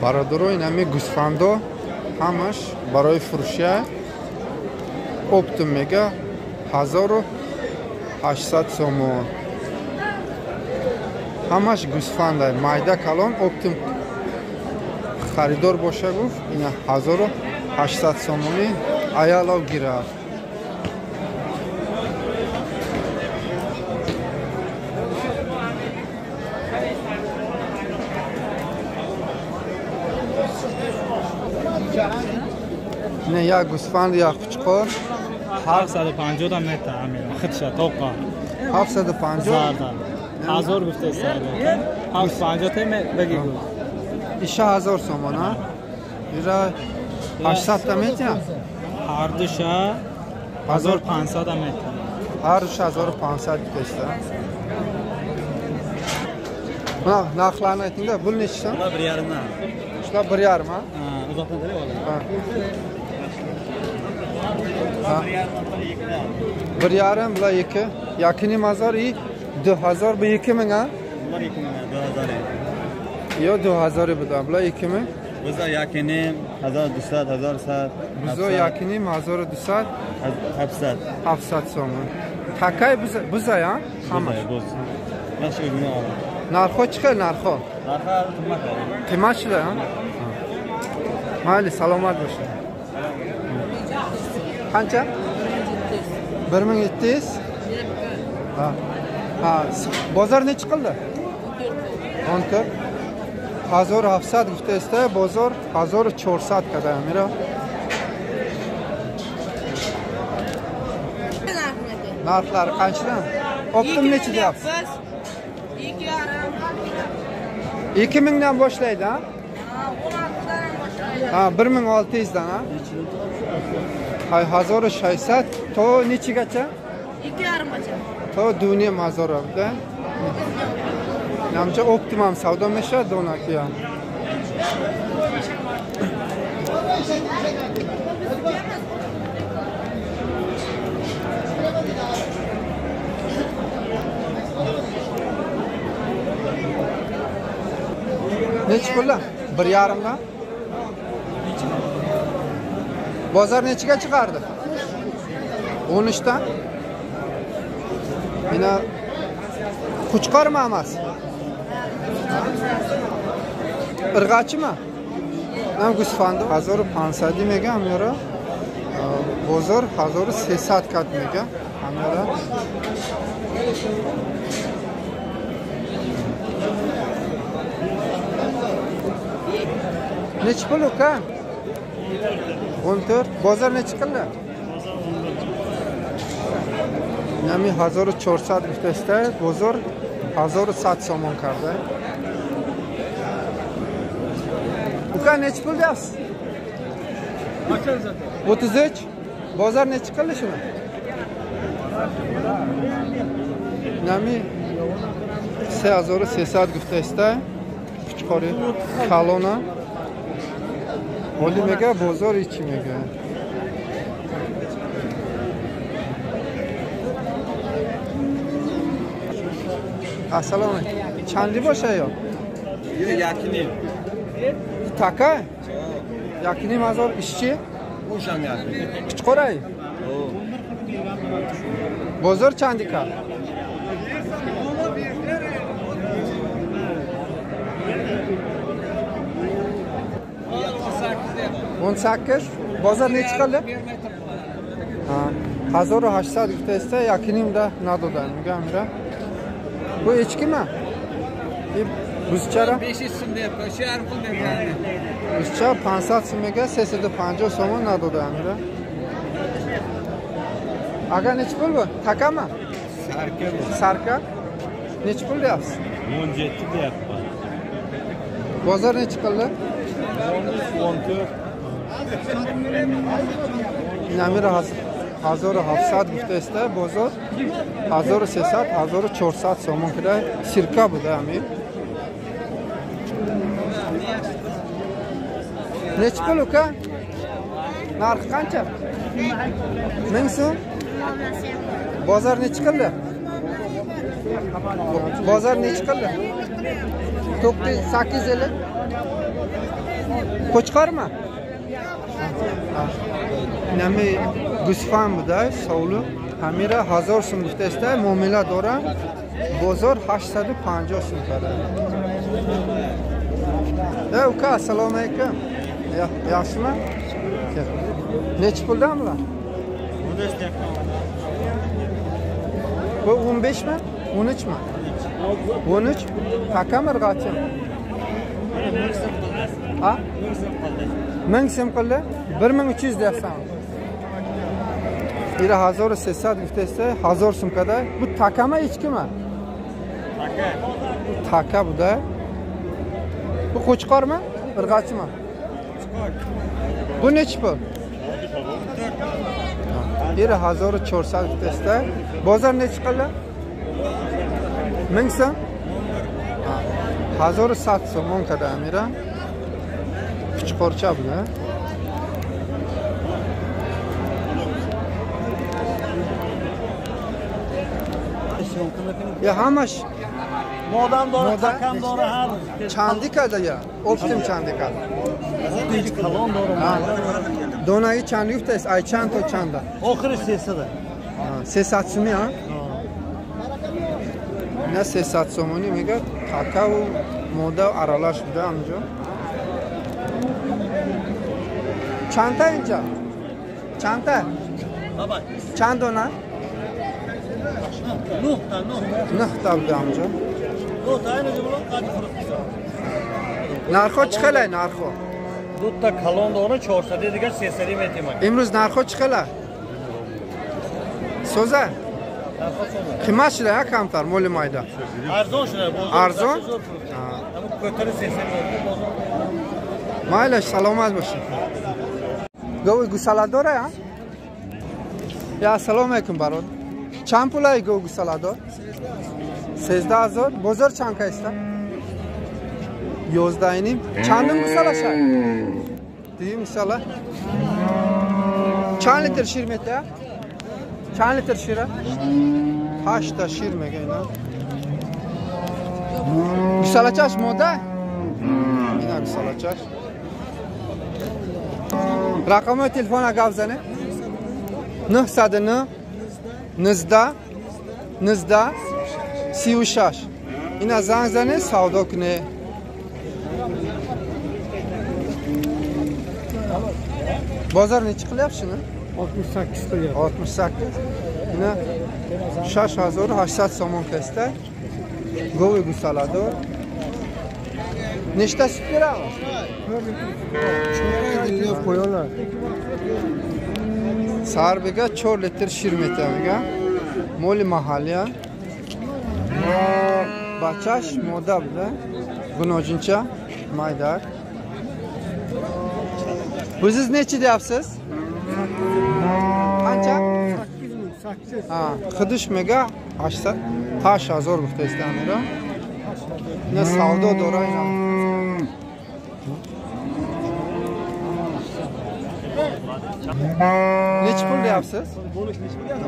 Baradoro inami gusfando hamash baroy furusha optim mega 1800 somon. Hamash gusfanda mayda kalon optim xaridor bosha gufт ina 1800 somoni ayalov girar. Ne ya gusfand ya qo'chqor 750 تا متر امیر خدشه توقع 750 زاردا 1000 گفته سر 750 تا بگی گفت ایشا 1000 سومون ها ایرا 800 تا متر هر دوشا 1500 متر هر دوش 1500 گفته نه نخلانه ایتینده بول نشتا بula 1.5 نه شلا 1.5 ha uzaktan dere valla 1.5 bula 2 yakini mazar iyi 2000 bu 2000 ha bunlar 2000 2000 yo 2000 buda bula 2000 buza yakini 1200 1100 buzo yakini 1200 700 so'm takay buza ya hamma nasıl ödünü al narxo chiqar narxo qiymat shida ha mayli salomat bo'lsin qancha 1700 ha bozor nechi qildi 14 1700 guftesda bozor 1400 kadar mira narxlari qanchadan optim nechi deyapsiz 2000 dan boshlaydi ha 1600 dan ha hay 1600 to nechigacha 2,5 gacha to duniya mazoravda namcha optimum savdo mesha donakiya nechi pullar 1.5 dan bozor nechiga chiqardi 13 dan Yine Qo'chqor mı emas? Irg'achi mı? Nam gusfando 1500 mega amyora. Bozor 1300 kat mega amyora. Nechi pul uka? 14. Bozor nechi qildi? Nami 1400 guftesda bozor 1100 somon kardi. Uka nechi pul deyapsiz? 33. Bozor nechi qildi shuni? Nami 3300 guftesda Qo'chqori kalona Oli mega bozor 2 mega. Assalomu alaykum. Chandi boshqa yo? Yo yakini. Taka? Yakini mazor ishchi? O'sham yakini. Qo'chqoray. Bozor chandika. On 18. Bozor nechi qildi? Ha, 1800 guftesda yakinimda nadodan. Gamira. Bu echki mi? Buzchara 500 so'm deyapti. Shu yarim pul deyapti. Buzcha 500 so'mga 750 so'm nadoda amira. Aga nechi pul bu? Takami? Sarka. Sarka? Nechi pul deyapsiz? 17 deyapti. Bozor nechi qildi? 14. Namira 1700 guftesda bozor 1300 1400 so'm kida sirka buda amir. Nechi pul uka? Narxi qancha? 1000 so'm. Bozor nechi qildi? Bozor nechi qildi? 850. Qo'chqormi? Nami gusfan buda, sovlu. Hamira 1000 so'm guftasta, muomala dora. Bozor 850 so'm qada. Uka, assalomu alaykum. Yaxshimi? Necha puldanlar? 15 mi? 13 mi? 13? Takamir g'achim. Ha? 1000 so'm qildi? 1300 deyapsan. Biri 1300 guftasi, 1000 so'm qada. Bu takama echkimi? Taka bu-da. Bu qo'chqormi? Irg'achimi? Bu necha pul? Biri 1400 guftasi. Bozor necha qildi? 1000 so'm? 1700 so'm qada Amira. Qo'chqorcha bu-da. Ya hamash modam doğru, takam doğru her. Chandikada ya. Optim Chandikada. Kalon doğru. Donayı çand yuftes, ay çand to çanda. Okuru sesi de. Ses atsımı ya. Ne ses atsımını mı gör? Kakao moda aralaş bu da amca. Çanta ince. Çanta. Baba. Çand ona. Nuhta. Nuh tabi amca. Nuhta aynı gibi lan kaç fırık. Narxo chiqalay narxo. Dutta kalon doğru çoğursa dediğer sesleri metima. Imroz narxo chiqala. So'za. Qiymat shida kamtar mo'li mayda. Arzon şuna bozor. Arzon? Ama kötü sesleri bozor. Mayli, salomat bo'lsin. Go'y gusalador ya. Ya assalomu alaykum barod. Chand pulay go'y gusalador? 13000. Bozor chand qaysta? 11 chandim gusalashar. Deyim inshaalloh. Chand litr shirmeta? Chand litr shira? 8 ta shirmagayna. Gusalachash moda? Ina gusalachash. Raqamı telefona gavzani? 900 Nizda 36. Ina zangzani savdo kuni. Bozor necha qilyapti shuni? 68 qilyapti. 68. Ina 6800 somon kasta. Go'y gusalador. Nechta sut beradi? Qo'yinglar. Sarbiga 4 litr shirmetaga. Moli mahalliya. Bachash moda bilan gunojincha maydar. O'zingiz necha deyapsiz? Qancha? 8. Ha, xidishmaga 8000 guftasidan ne savdo dorayna. Necha pul deyapsiz? Bo'lish necha qilyapti?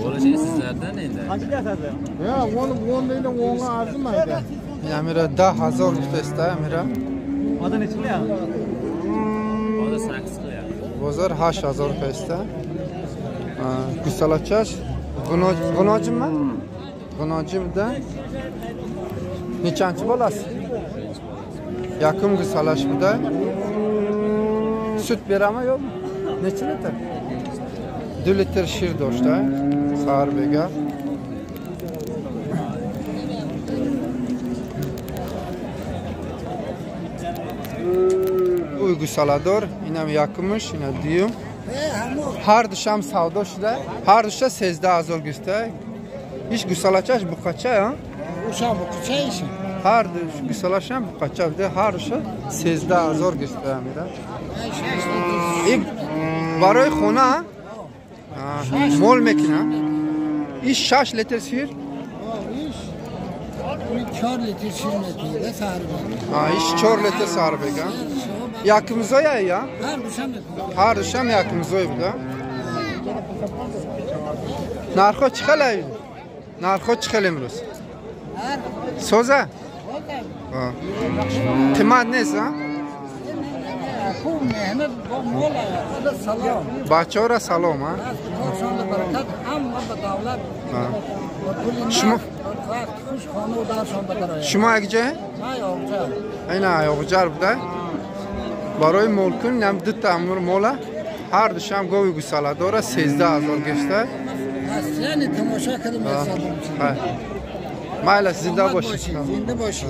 Bo'lishi sizlardan endi. Qancha qilyapti? Ya, 10 deydi, 10ga arzimaydi. Amira 10000 guftasidan Amira. Oda necha qilyapti? Oda 8 qilyapti. Bozor 8000 guftasidan. Gusalachash gunojimmi? Gunojimda nechanchi bo'lasiz? Yakun gusalash buda. Süt berami yo'qmi? Necha litr? 2 litr shir do'shta. Sarbega. Uy gusalador, inam yakınmış, ina diyum. Har duşam savdo shida. Har duşa 13000 gusta. İş gusalachash bu qacha ya? O'sha bu qachayshi? Har dush gusalasham bu qacha de har duşa 13000 gusta mira. برای خونه مول میکنه ایش 6 لیتر شیر 4 لیتر شیر میده سر بگم ایش 4 لیتر سر بگم yakımıza ya هر دوشم yakımıza بوده narxo chiqalay narxo chiqal imroz so'za Timad neyse ha? خوب مهنت با مولا خدا سلام Bahçe ora salom ha? کارشان برکت هم و به دولت و کلی شما وقت خوش خانه و درشان بدرای شما اگه های آقا اینا ayog'jar buda. Baroy mulkun nam dutta amur mola. Har dusham go'y gusala dora 13000 geçti. یعنی تماشا کردم Ha. Mayla zinda boshing. زنده باشی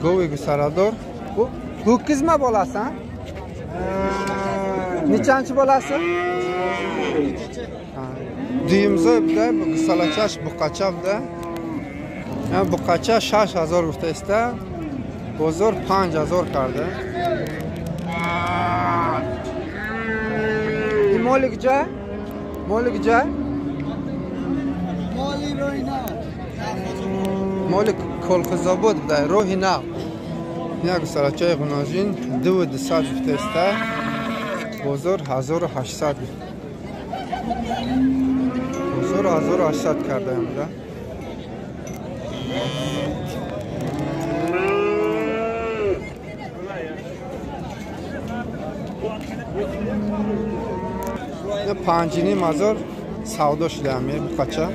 Go'y gusalador. Bu kızma bolasi ha? Nechanchi bolasi? Duyimzo buda bu gusalachash buqacha buda. Ya buqacha 6000 gufta bozor 5000 kardi. Molikja? Molikja? مالی روی نه Molik kolxozobod buda rohina. Ya gusalachay g'unojin 2200 gufta bozor 1800. Bozor 1800 kardi hamda. Ya panjini mazor savdo shidami bu qacha.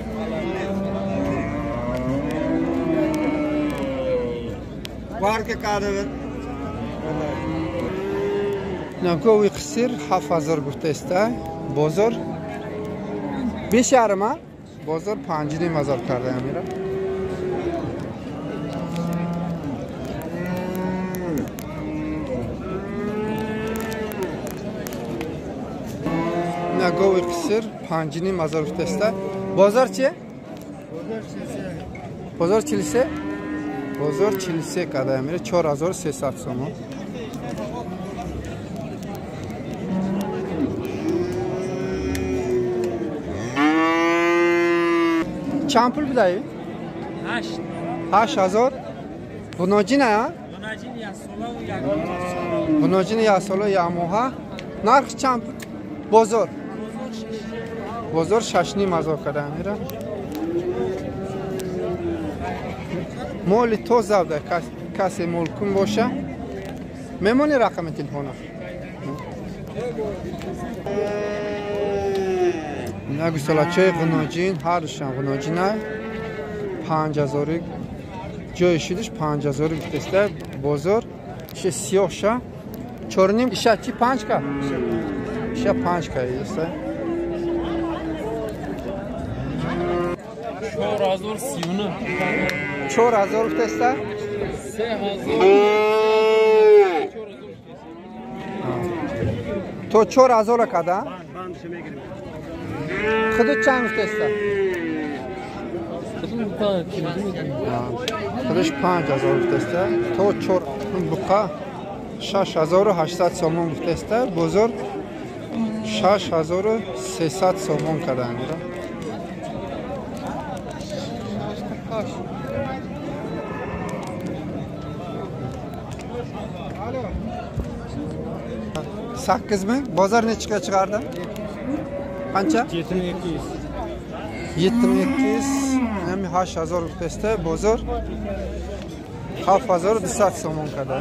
Varke kadar. Nagovi qisir 7000 gufta bozor 5 yarma bozor panjini mazor kardi hamira. Nagovi qisir panjini mazor gufta bozor chi? Bozor chilse? Bozor chilse kardi hamira 4300 so'm. چند پول بدهی؟ 8000 بناجین ها؟ بناجین یا سالا یا موها نرخ چند پول؟ بازار بازار 6500 کرده میره مال تو زبده کسی ملکون باشه میمونی رقم تلفن نگو سلاچه غناجین هر دوشن غناجین های 5000 جای شدش 5000 بتسته بازار شه سیاه شه چورنیم ایشه چی 5 که؟ ایشه 5 که ایسته 4000 بتسته 3000 تو 4000 کده؟ خودت چند بتسته؟ خودش 5000 بتسته تو 4 بقا 6800 سومون بتسته بزرگ 6300 سومون کرده میره sakkiz ming bozor nechiga chiqardi qancha 7200 7200 ya'ni 8000 btesta bozor 7200 so'm kirdi